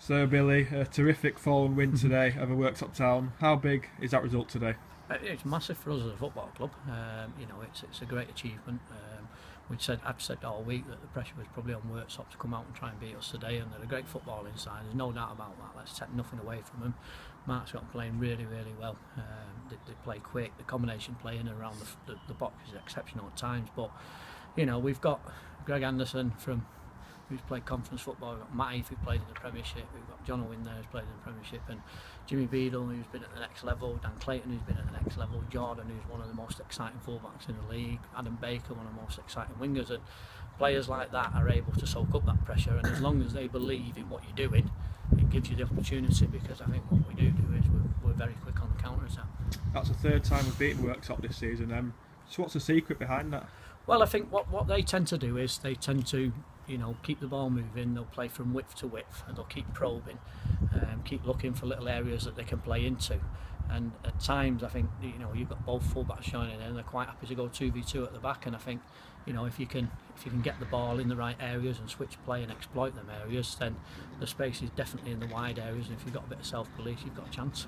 So Billy, a terrific 4-1 win today over Worksop Town. How big is that result today? It's massive for us as a football club. You know, it's a great achievement. I've said all week that the pressure was probably on Worksop to come out and try and beat us today, and they're a great footballing side. There's no doubt about that. Let's take nothing away from them. Mark's got them playing really, really well. They play quick. The combination play in and around the box is exceptional at times. But you know, we've got Greg Anderson who's played conference football. We've got Matty who played in the Premiership. We've got John Owen there who's played in the Premiership, and Jimmy Beadle who's been at the next level. Dan Clayton who's been at the next level. Jordan who's one of the most exciting fullbacks in the league. Adam Baker, one of the most exciting wingers. And players like that are able to soak up that pressure. And as long as they believe in what you're doing, it gives you the opportunity. Because I think what we do is we're very quick on the counter attack. That's the third time we've beaten Worksop this season. So what's the secret behind that? Well, I think what they tend to do is they tend to, you know, keep the ball moving. They'll play from width to width, and they'll keep probing, keep looking for little areas that they can play into. And at times, I think, you know, you've got both fullbacks shining in, and they're quite happy to go 2v2 at the back. And I think, you know, if you can get the ball in the right areas and switch play and exploit them areas, then the space is definitely in the wide areas. And if you've got a bit of self-belief, you've got a chance.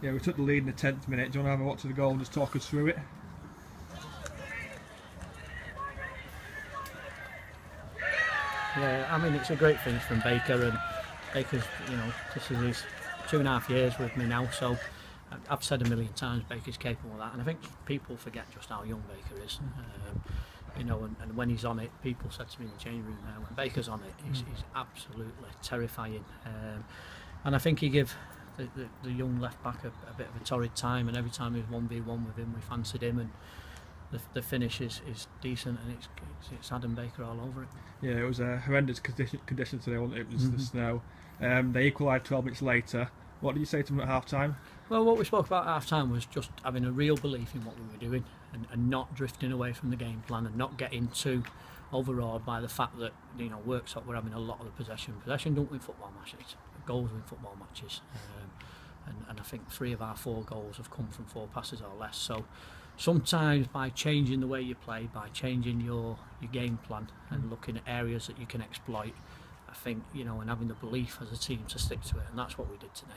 Yeah, we took the lead in the 10th minute. Do you want to have a watch of the goal and just talk us through it? Yeah, I mean, it's a great finish from Baker, and Baker's, you know, this is his 2.5 years with me now, so I've said a million times Baker's capable of that, and I think people forget just how young Baker is. You know, and when he's on it, people said to me in the changing room now, when Baker's on it, he's absolutely terrifying. And I think he gave the young left back a bit of a torrid time, and every time he was 1v1 with him, we fancied him, and the finish is decent, and it's Adam Baker all over it. Yeah, it was a horrendous condition today, wasn't it? It was the snow. They equalised 12 minutes later. What did you say to them at half time? Well, what we spoke about at half time was just having a real belief in what we were doing, and not drifting away from the game plan, and not getting too overawed by the fact that, you know, Worksop were having a lot of the possession. Possession don't win football matches, goals win football matches. And I think 3 of our 4 goals have come from 4 passes or less. So sometimes by changing the way you play, by changing your game plan and looking at areas that you can exploit, I think, you know, and having the belief as a team to stick to it, and that's what we did today.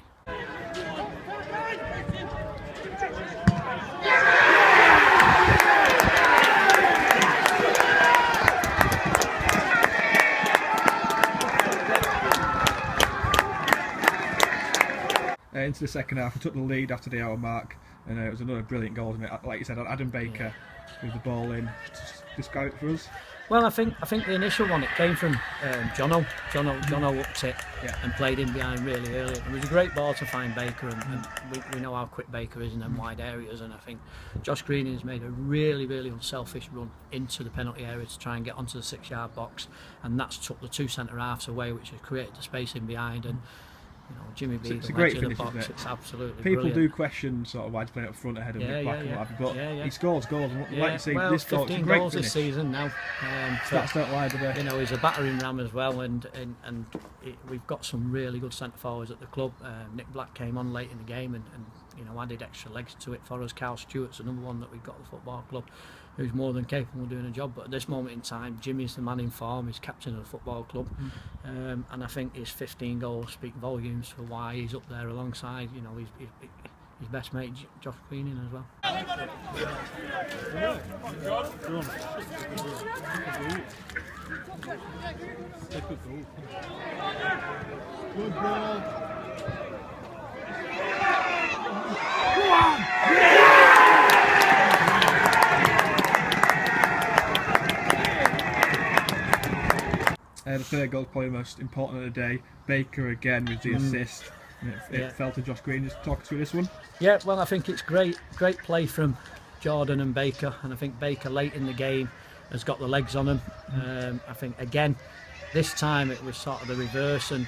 Into the second half, we took the lead after the hour mark, and it was another brilliant goal, wasn't it? Like you said, Adam Baker with the ball in. Just describe it for us. Well, I think the initial one, it came from Jono. Jono upped it and played in behind really early. It was a great ball to find Baker, and we know how quick Baker is in them wide areas. And I think Josh Green has made a really, really unselfish run into the penalty area to try and get onto the 6-yard box, and that's took the 2 centre halves away, which has created the space in behind. And you know, Jimmy Beadle, it's a great finish, box, isn't it? It's absolutely People brilliant. do question sort of why he's playing up front ahead of Nick Black and what have you, but he scores goals. And like you say, well, this goal, 15 it's a great goals finish. this season now. That's not wide, do they? You know, he's a battering ram as well, and we've got some really good centre forwards at the club. Nick Black came on late in the game and you know, added extra legs to it for us. Carl Stewart's another one that we've got at the football club, who's more than capable of doing a job. But at this moment in time, Jimmy's the man in form. He's captain of the football club, and I think his 15 goals speak volumes for why he's up there alongside, you know, his best mate Josh Greening as well. Good ball. The third goal is probably the most important of the day. Baker again with the assist. It fell to Josh Green. Just talk us through this one. Yeah, well, I think it's great play from Jordan and Baker, and I think Baker late in the game has got the legs on him. I think again this time it was sort of the reverse, and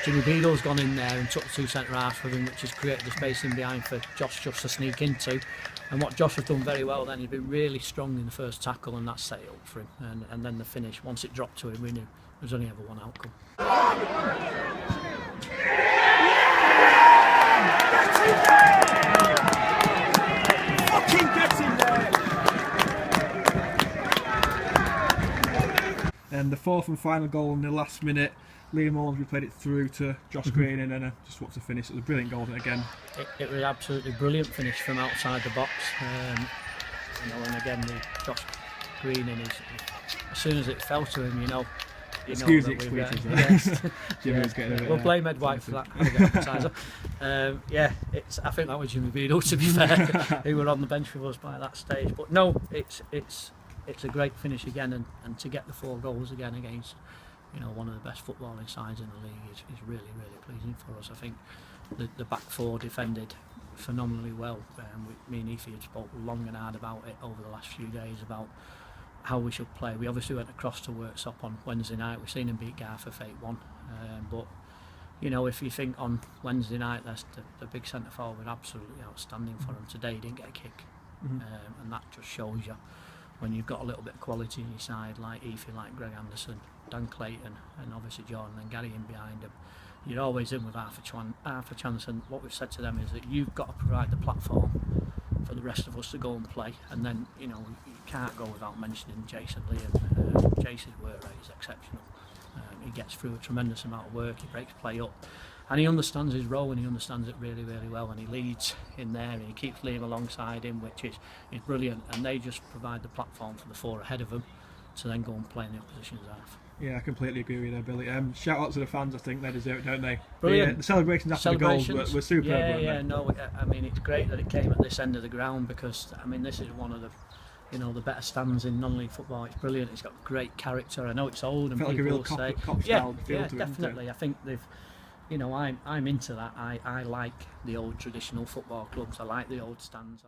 Jimmy Beadle's gone in there and took the 2 centre halves for him, which has created the space in behind for Josh just to sneak into. And what Josh has done very well then, he's been really strong in the first tackle, and that set it up for him. And then the finish, once it dropped to him, we knew there was only ever one outcome. Yeah! And the fourth and final goal in the last minute, Liam Owens replayed it through to Josh Green, and then just wants to finish. It was a brilliant goal again. It was absolutely brilliant finish from outside the box. And again, the Josh Green in as soon as it fell to him, Excuse the excuses. Jimmy was getting a bit. We'll blame Ed White for that. I think that was Jimmy Beadle, to be fair, who were on the bench with us by that stage. But no, it's a great finish again, and to get the 4 goals again against one of the best footballing sides in the league is really, really pleasing for us. I think the back 4 defended phenomenally well. Me and Efi had spoke long and hard about it over the last few days about how we should play. We obviously went across to Worksop on Wednesday night. We've seen him beat Garforth 8-1, but if you think on Wednesday night, the big centre forward was absolutely outstanding for him. Today he didn't get a kick, and that just shows you when you've got a little bit of quality in your side, like Efi, like Greg Anderson, Dan Clayton, and obviously Jordan and Gary in behind him. You're always in with half a chance, and what we've said to them is that you've got to provide the platform for the rest of us to go and play, and then you can't go without mentioning Jason Liam. Jason's work rate is exceptional. He gets through a tremendous amount of work, he breaks play up, and he understands his role, and he understands it really, really well, and he leads in there, and he keeps Liam alongside him, which is brilliant, and they just provide the platform for the 4 ahead of them to then go and play in the opposition's half. Yeah, I completely agree with you there, Billy. Shout out to the fans, I think they deserve it, don't they? Brilliant. The celebrations after the goals were superb, weren't they? No, I mean, it's great that it came at this end of the ground, because I mean, this is one of the the better stands in non-league football. It's brilliant. It's got great character. I know it's old, and felt people like a real say, cop style feel to it, definitely. I think they've, I'm into that. I like the old traditional football clubs. I like the old stands.